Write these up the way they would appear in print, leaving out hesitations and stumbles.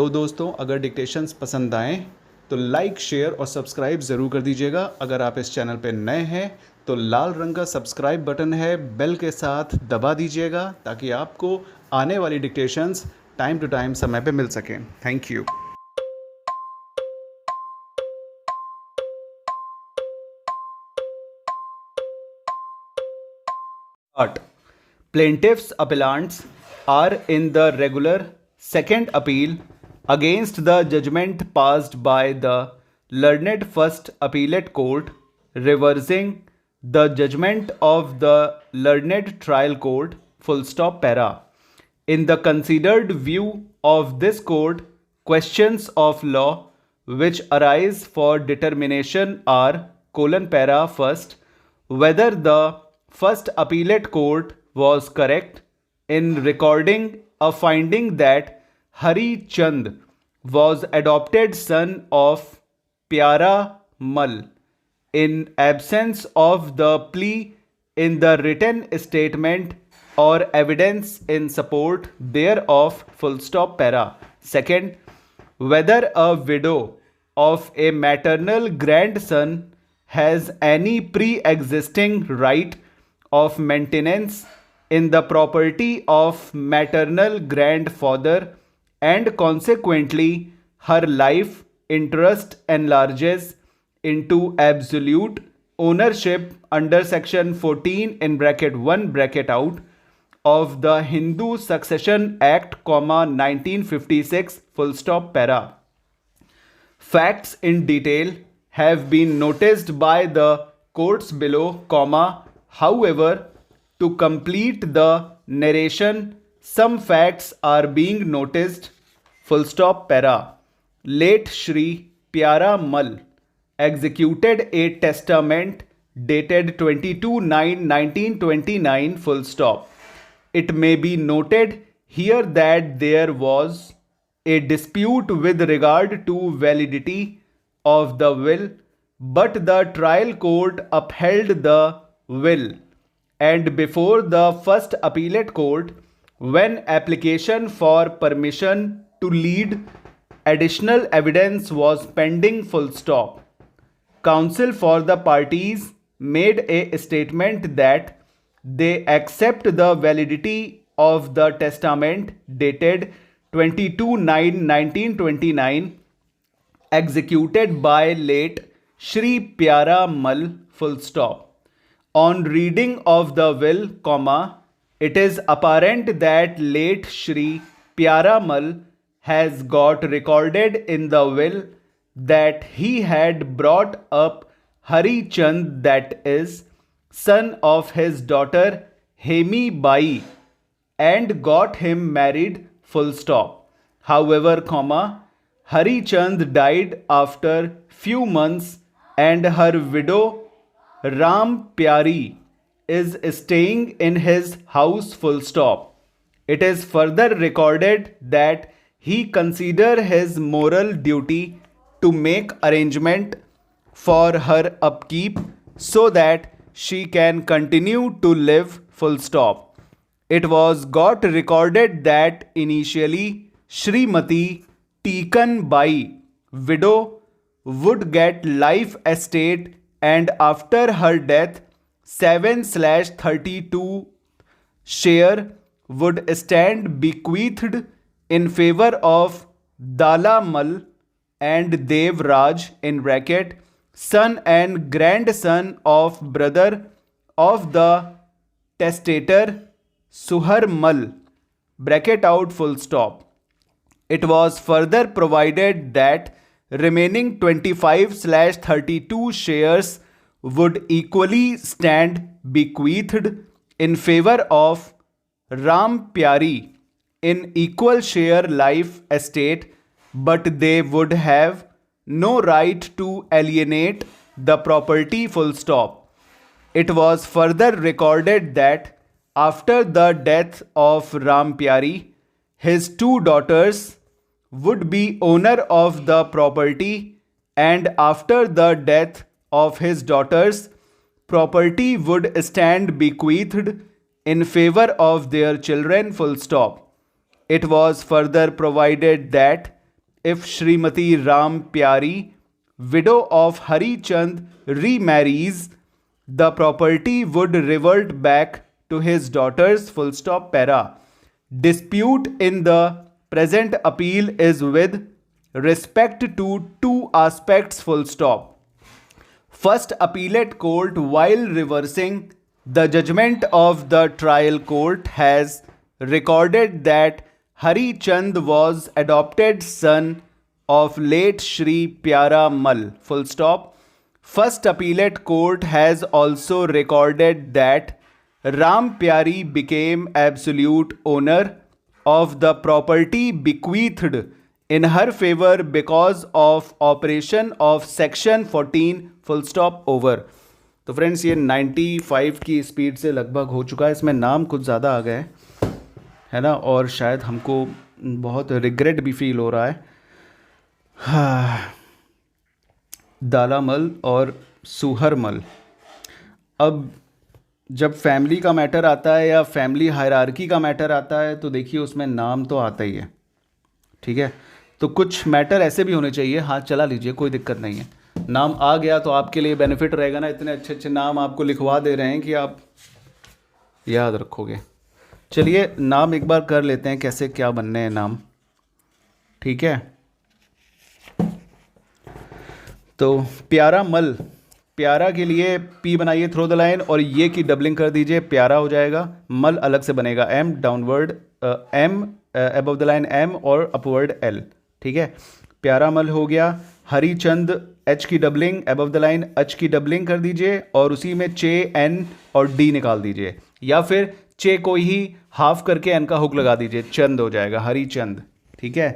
Hello दोस्तों, अगर dictations पसंद आएँ तो लाइक, शेयर और सब्सक्राइब ज़रूर कर दीजिएगा। अगर आप इस चैनल पे नए हैं तो लाल रंग का सब्सक्राइब बटन है, बेल के साथ दबा दीजिएगा ताकि आपको आने वाली डिक्टेशंस टाइम टू टाइम समय पे मिल सकें। Thank you. But plaintiffs' appellants are in the regular second appeal against the judgment passed by the learned first appellate court, reversing the judgment of the learned trial court. Full stop para. In the considered view of this court, questions of law which arise for determination are colon para first, whether the first appellate court was correct in recording a finding that Hari Chand was adopted son of Pyara Mal in absence of the plea in the written statement or evidence in support thereof. Full stop para. Second, whether a widow of a maternal grandson has any pre-existing right of maintenance in the property of maternal grandfather, and consequently her life interest enlarges into absolute ownership under section 14 in bracket 1 bracket out of the Hindu Succession Act, 1956, full stop para. Facts in detail have been noticed by the courts below, however, to complete the narration, some facts are being noticed. Full stop para. Late Shri Pyara Mal executed a testament dated 22/9/1929. Full stop. It may be noted here that there was a dispute with regard to validity of the will, but the trial court upheld the will, and before the first appellate court, when application for permission to lead additional evidence was pending. Full stop. Counsel for the parties made a statement that they accept the validity of the testament dated 22/9/1929 executed by late Shri Pyara Mal. Full stop. On reading of the will, it is apparent that late Shri Pyara Mal has got recorded in the will that he had brought up Hari Chand, that is, son of his daughter Hemi Bai, and got him married. Full stop. However, Hari Chand died after few months, and her widow Ram Pyari is staying in his house. Full stop. It is further recorded that he considered his moral duty to make arrangement for her upkeep so that she can continue to live. Full stop. It was got recorded that initially Shrimati Tikan Bai, widow, would get life estate, and after her death 7/32 share would stand bequeathed in favor of Dala Mal and Dev Raj in bracket son and grandson of brother of the testator Suhar Mal bracket out. Full stop. It was further provided that remaining 25/32 shares would equally stand bequeathed in favor of Ram Pyari in equal share life estate, but they would have no right to alienate the property. Full stop. It was further recorded that after the death of Ram Pyari, his two daughters would be owner of the property, and after the death of his daughters, property would stand bequeathed in favor of their children. Full stop. It was further provided that if Srimati Ram Pyari, widow of Hari Chand, remarries, the property would revert back to his daughters. Full stop. Para. Dispute in the present appeal is with respect to two aspects. Full stop. First, appellate court, while reversing the judgment of the trial court, has recorded that Hari Chand was adopted son of late Shri Pyara Mal. Full stop. First appellate court has also recorded that Ram Pyari became absolute owner of the property bequeathed in her favor because of operation of section 14. Full stop over. तो friends ये 95 की speed से लगभग हो चुका है. इसमें नाम कुछ ज़्यादा आ गए है ना, और शायद हमको बहुत रिग्रेट भी फील हो रहा है. दालामल और सुहरमल. अब जब फैमिली का मैटर आता है या फैमिली हायरार्की का मैटर आता है तो देखिए उसमें नाम तो आता ही है. ठीक है, तो कुछ मैटर ऐसे भी होने चाहिए. हाथ चला लीजिए, कोई दिक्कत नहीं है. नाम आ गया तो आपके लिए बेनिफिट रहेगा ना. इतने अच्छे अच्छे नाम आपको लिखवा दे रहे हैं कि आप याद रखोगे. चलिए नाम एक बार कर लेते हैं कैसे क्या बनने हैं नाम. ठीक है, तो प्यारा मल. प्यारा के लिए पी बनाइए थ्रो द लाइन और ये की डबलिंग कर दीजिए, प्यारा हो जाएगा. मल अलग से बनेगा, M downward, M above the line M और अपवर्ड एल. ठीक है, प्यारा मल हो गया. हरिचंद, एच की doubling above the line H की डबलिंग कर दीजिए और उसी में चे एन और डी निकाल दीजिए, या फिर चे को ही हाफ करके एन का हुक लगा दीजिए, चंद हो जाएगा, हरिचंद. ठीक है.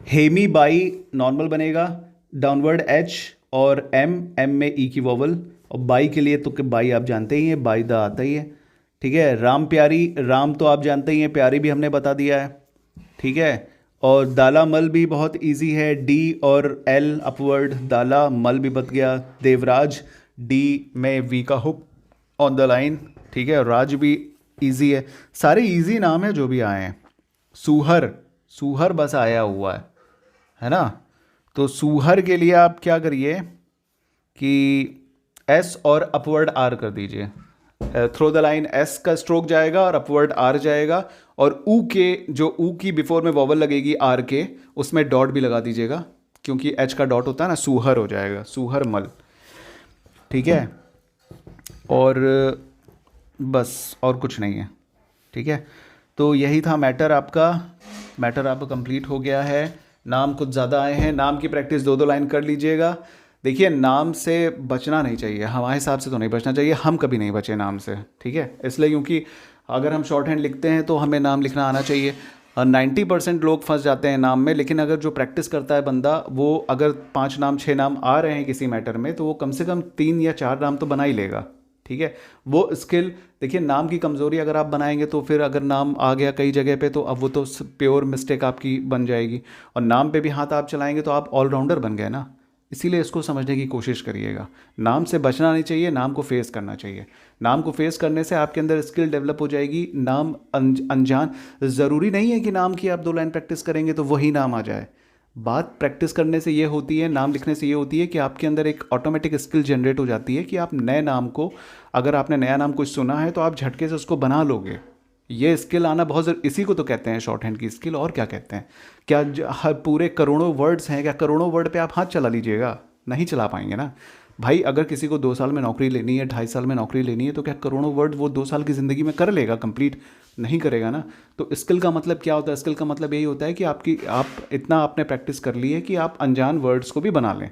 हेमी बाई नॉर्मल बनेगा, डाउनवर्ड एच और एम, एम में ई की वोवल, और बाई के लिए तो बाई आप जानते ही हैं, बाई द आता ही है. ठीक है. राम प्यारी, राम तो आप जानते ही हैं, प्यारी भी हमने बता दिया है. ठीक है, और दाला मल भी बहुत इजी है, डी और एल अपवर्ड, दाला मल भी बच गया. देवराज, डी में वी का हुक ऑन द लाइन. ठीक है, राज भी इजी है. सारे इजी नाम है जो भी आए हैं. सूहर, सूहर बस आया हुआ है ना. तो सूहर के लिए आप क्या करिए कि एस और अपवर्ड आर कर दीजिए. थ्रो द लाइन एस का स्ट्रोक जाएगा और अपवर्ड आर जाएगा, और ऊ के जो ऊ की बिफोर में वॉवल लगेगी आर के, उसमें डॉट भी लगा दीजिएगा क्योंकि एच का डॉट होता है ना. सूहर हो जाएगा, सूहर मल. ठीक है, और बस और कुछ नहीं है. ठीक है, तो यही था मैटर आपका. मैटर आपका कंप्लीट हो गया है. नाम कुछ ज़्यादा आए हैं, नाम की प्रैक्टिस दो लाइन कर लीजिएगा. देखिए नाम से बचना नहीं चाहिए, हमारे हिसाब से तो नहीं बचना चाहिए. हम कभी नहीं बचे नाम से. ठीक है, इसलिए क्योंकि अगर हम शॉर्ट हैंड लिखते हैं तो हमें नाम लिखना आना चाहिए. 90% लोग फंस जाते हैं नाम में, लेकिन अगर जो प्रैक्टिस करता है बंदा, वो अगर 5 नाम 6 नाम आ रहे हैं किसी मैटर में, तो वो कम से कम 3 या 4 नाम तो बना ही लेगा. ठीक है, वो स्किल. देखिए नाम की कमज़ोरी अगर आप बनाएंगे तो फिर अगर नाम आ गया कई जगह पे तो अब वो तो प्योर मिस्टेक आपकी बन जाएगी, और नाम पे भी हाथ आप चलाएंगे तो आप ऑलराउंडर बन गए ना. इसीलिए इसको समझने की कोशिश करिएगा. नाम से बचना नहीं चाहिए, नाम को फेस करना चाहिए. नाम को फेस करने से आपके अंदर स्किल डेवलप हो जाएगी. नाम अनजान, ज़रूरी नहीं है कि नाम की आप 2 लाइन प्रैक्टिस करेंगे तो वही नाम आ जाए. बात प्रैक्टिस करने से ये होती है, नाम लिखने से ये होती है कि आपके अंदर एक ऑटोमेटिक स्किल जनरेट हो जाती है कि आप नए नाम को, अगर आपने नया नाम कुछ सुना है तो आप झटके से उसको बना लोगे. ये स्किल आना बहुत ज़रूरी. इसी को तो कहते हैं शॉर्ट हैंड की स्किल, और क्या कहते हैं. क्या हर पूरे करोड़ों वर्ड्स हैं, क्या करोड़ों वर्ड पे आप हाथ चला लीजिएगा? नहीं चला पाएंगे ना भाई. अगर किसी को 2 साल में नौकरी लेनी है, 2.5 साल में नौकरी लेनी है, तो क्या करोड़ों वर्ड वो 2 साल की ज़िंदगी में कर लेगा कंप्लीट? नहीं करेगा ना. तो स्किल का मतलब क्या होता है? स्किल का मतलब यही होता है कि आप इतना आपने प्रैक्टिस कर ली है कि आप अनजान वर्ड्स को भी बना लें.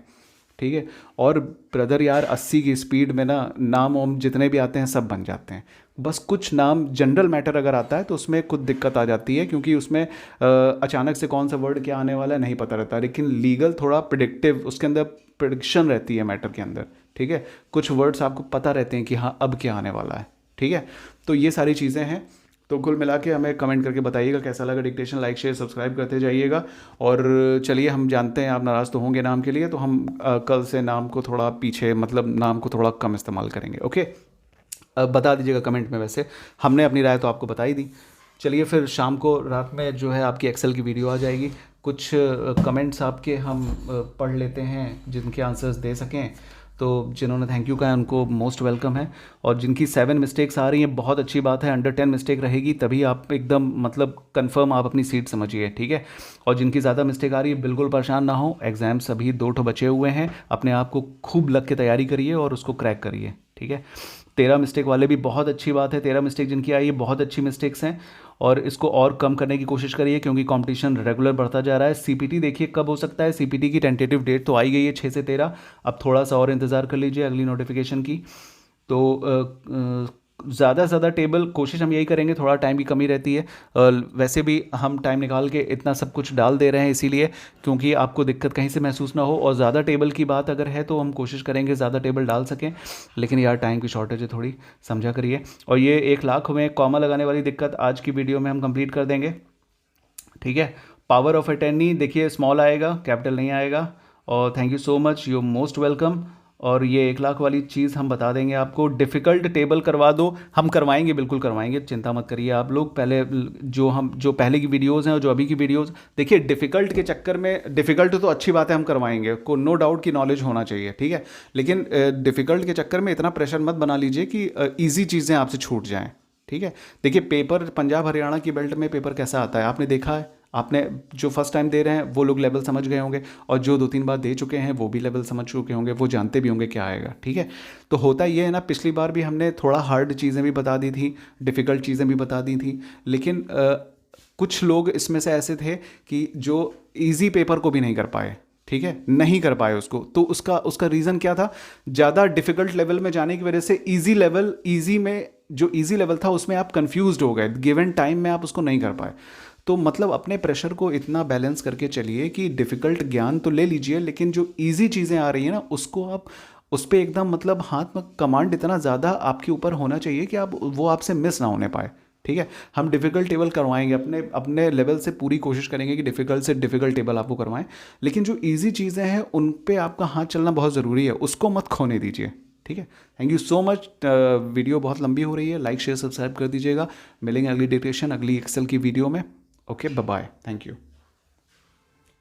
ठीक है, और ब्रदर यार 80 की स्पीड में ना नाम वाम जितने भी आते हैं सब बन जाते हैं. बस कुछ नाम जनरल मैटर अगर आता है तो उसमें कुछ दिक्कत आ जाती है, क्योंकि उसमें अचानक से कौन सा वर्ड क्या आने वाला है नहीं पता रहता. लेकिन लीगल थोड़ा प्रिडिक्टिव, उसके अंदर प्रिडिक्शन रहती है मैटर के अंदर. ठीक है, कुछ वर्ड्स आपको पता रहते हैं कि हाँ अब क्या आने वाला है. ठीक है, तो ये सारी चीज़ें हैं. तो कुल मिला के हमें कमेंट करके बताइएगा कैसा लगा डिक्टेशन. लाइक शेयर सब्सक्राइब करते जाइएगा. और चलिए, हम जानते हैं आप नाराज़ तो होंगे नाम के लिए, तो हम कल से नाम को थोड़ा पीछे, मतलब नाम को थोड़ा कम इस्तेमाल करेंगे. ओके, बता दीजिएगा कमेंट में. वैसे हमने अपनी राय तो आपको बता ही दी. चलिए फिर शाम को, रात में जो है आपकी एक्सेल की वीडियो आ जाएगी. कुछ कमेंट्स आपके हम पढ़ लेते हैं जिनके आंसर्स दे सकें। तो जिन्होंने थैंक यू कहा उनको मोस्ट वेलकम है, और जिनकी 7 मिस्टेक्स आ रही हैं बहुत अच्छी बात है, अंडर 10 मिस्टेक रहेगी तभी आप एकदम मतलब कंफर्म आप अपनी सीट समझिए, ठीक है। और जिनकी ज़्यादा मिस्टेक आ रही है बिल्कुल परेशान ना हो, एग्ज़ाम्स अभी 2 ठो बचे हुए हैं, अपने आप को खूब लग के तैयारी करिए और उसको क्रैक करिए, ठीक है। 13 मिस्टेक वाले भी बहुत अच्छी बात है, 13 मिस्टेक जिनकी आई है बहुत अच्छी मिस्टेक्स हैं, और इसको और कम करने की कोशिश करिए क्योंकि कंपटीशन रेगुलर बढ़ता जा रहा है। सीपीटी देखिए कब हो सकता है, सीपीटी की टेंटेटिव डेट तो आई गई है 6 से 13, अब थोड़ा सा और इंतज़ार कर लीजिए अगली नोटिफिकेशन की। तो ज़्यादा से ज़्यादा टेबल कोशिश हम यही करेंगे, थोड़ा टाइम की कमी रहती है, वैसे भी हम टाइम निकाल के इतना सब कुछ डाल दे रहे हैं इसीलिए क्योंकि आपको दिक्कत कहीं से महसूस ना हो, और ज़्यादा टेबल की बात अगर है तो हम कोशिश करेंगे ज़्यादा टेबल डाल सकें, लेकिन यार टाइम की शॉर्टेज है थोड़ी, समझा करिए। और ये 1 लाख में कॉमा लगाने वाली दिक्कत आज की वीडियो में हम कंप्लीट कर देंगे, ठीक है। पावर ऑफ अटर्नी देखिए स्मॉल आएगा, कैपिटल नहीं आएगा। और thank you so much, you most welcome. और ये 1 लाख वाली चीज़ हम बता देंगे आपको, डिफ़िकल्ट टेबल करवा दो, हम करवाएंगे बिल्कुल करवाएंगे, चिंता मत करिए आप लोग। पहले जो पहले की वीडियोज़ हैं और जो अभी की वीडियोज़ देखिए, डिफ़िकल्ट के चक्कर में, डिफ़िकल्ट तो अच्छी बात है हम करवाएंगे, को नो डाउट की नॉलेज होना चाहिए, ठीक है, लेकिन डिफ़िकल्ट के चक्कर में इतना प्रेशर मत बना लीजिए कि ईजी चीज़ें आपसे छूट जाएँ, ठीक है। देखिए पेपर पंजाब हरियाणा की बेल्ट में पेपर कैसा आता है आपने देखा है, आपने जो फर्स्ट टाइम दे रहे हैं वो लोग लेवल समझ गए होंगे, और जो 2-3 बार दे चुके हैं वो भी लेवल समझ चुके होंगे, वो जानते भी होंगे क्या आएगा, ठीक है। तो होता ये है ना, पिछली बार भी हमने थोड़ा हार्ड चीज़ें भी बता दी थी, डिफ़िकल्ट चीज़ें भी बता दी थी, लेकिन कुछ लोग इसमें से ऐसे थे कि जो ईजी पेपर को भी नहीं कर पाए, ठीक है, नहीं कर पाए उसको, तो उसका रीज़न क्या था, ज़्यादा डिफ़िकल्ट लेवल में जाने की वजह से ईजी में जो ईजी लेवल था उसमें आप कंफ्यूज्ड हो गए, गिवन टाइम में आप उसको नहीं कर पाए। तो मतलब अपने प्रेशर को इतना बैलेंस करके चलिए कि डिफ़िकल्ट ज्ञान तो ले लीजिए, लेकिन जो ईजी चीज़ें आ रही हैं ना उसको आप उस पर एकदम मतलब हाथ में कमांड इतना ज़्यादा आपके ऊपर होना चाहिए कि आप वो आपसे मिस ना होने पाए, ठीक है। हम डिफ़िकल्ट टेबल करवाएंगे, अपने अपने लेवल से पूरी कोशिश करेंगे कि डिफ़िकल्ट से डिफ़िकल्ट टेबल आपको करवाएं, लेकिन जो ईजी चीज़ें हैं उन पे आपका हाथ चलना बहुत ज़रूरी है, उसको मत खोने दीजिए, ठीक है। Thank you so much. Video बहुत लंबी हो रही है, लाइक शेयर सब्सक्राइब कर दीजिएगा, मिलेंगे अगली डिस्कशन अगली एक्सेल की वीडियो में। Okay bye bye, thank you.